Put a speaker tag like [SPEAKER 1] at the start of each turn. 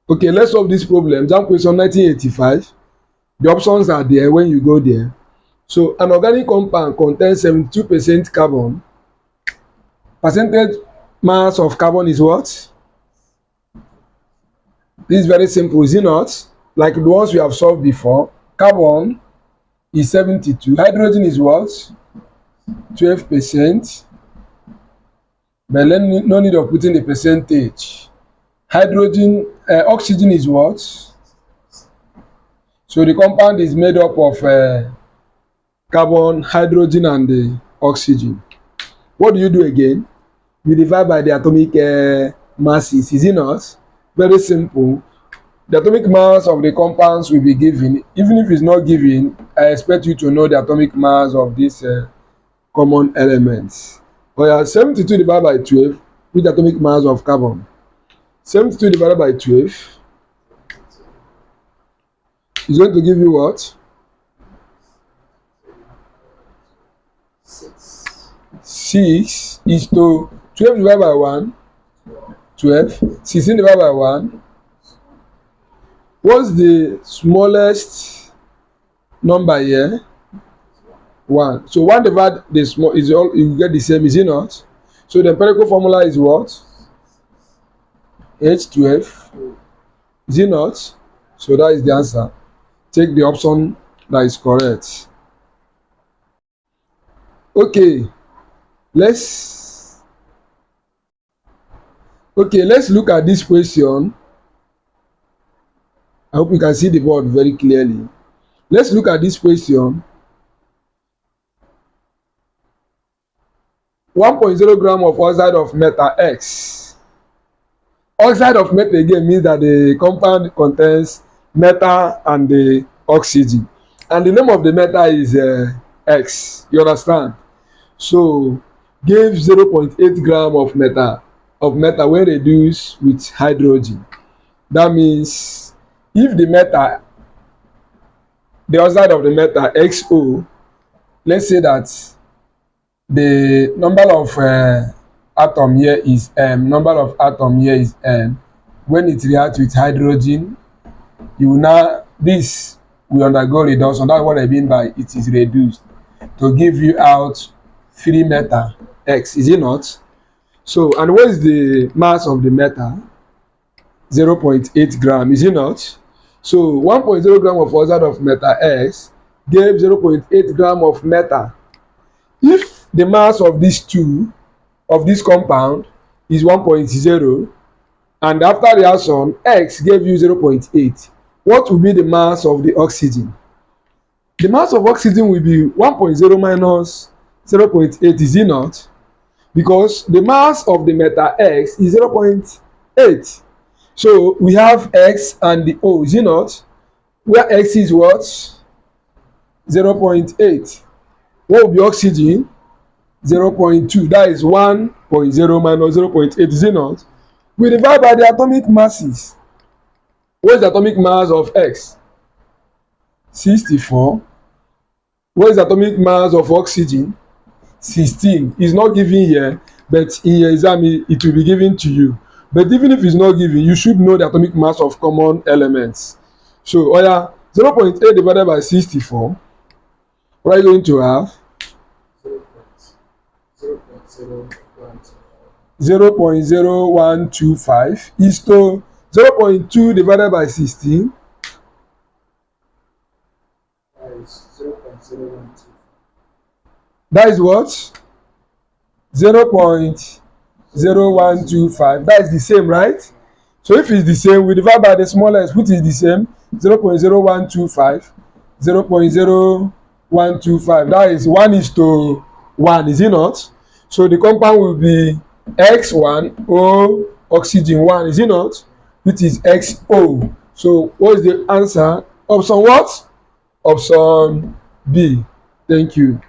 [SPEAKER 1] Okay, let's solve this problem. JAMB question 1985. The options are there when you go there. So an organic compound contains 72% carbon. Percentage mass of carbon is what? This is very simple, is it not? Like the ones we have solved before. Carbon is 72. Hydrogen is what? 12%. But no need of putting the percentage. Hydrogen, oxygen is what? So the compound is made up of carbon, hydrogen, and the oxygen. What do you do again? You divide by the atomic masses, is it not? Very simple. The atomic mass of the compounds will be given. Even if it's not given, I expect you to know the atomic mass of these common elements. Oh yeah, 72 divided by 12 with the atomic mass of carbon. 72 divided by 12 is going to give you what? 6 is to 12 divided by 1, 12. 16 divided by 1. What's the smallest number here? 1. So 1 divided the small is all, you get the same, is it not? So the empirical formula is what? H12. Is it not? So that is the answer. Take the option that is correct. Okay, let's look at this question. I hope you can see the board very clearly. Let's look at this question. 1.0 gram of oxide of metal X. Oxide of metal again means that the compound contains metal and the oxygen. And the name of the metal is X. You understand? So give 0.8 gram of metal when reduced with hydrogen. That means if the metal, the oxide of the metal XO, let's say that the number of atom here is M, number of atom here is N. When it reacts with hydrogen, you will now, this will undergo reduction. That's what I mean by it is reduced, to give you out free metal X, is it not? So, and what is the mass of the metal? 0.8 gram, is it not? So 1.0 gram of oxide of metal X gave 0.8 gram of metal. If the mass of these two, of this compound, is 1.0, and after reaction X gave you 0.8, what will be the mass of the oxygen? The mass of oxygen will be 1.0 minus 0.8, is it not? Because the mass of the metal X is 0.8. So we have X and the O, is it not? Where X is what? 0.8. What will be oxygen? 0.2. That is 1.0 minus 0.8, is it not? We divide by the atomic masses. What is the atomic mass of X? 64. What is the atomic mass of oxygen? 16. It's not given here, but in your exam it will be given to you. But even if it's not given, you should know the atomic mass of common elements. So, 0.8 divided by 64. What are you going to have? 0.0125 is to 0.2 divided by 16. That is what? 0.0125. That is the same, right? So if it's the same, we divide by the smallest, which is the same, 0.0125. 0.0125. That is 1:1, is it not? So the compound will be X1O oxygen 1, is it not? Which is XO. So what is the answer? Option what? Option B. Thank you.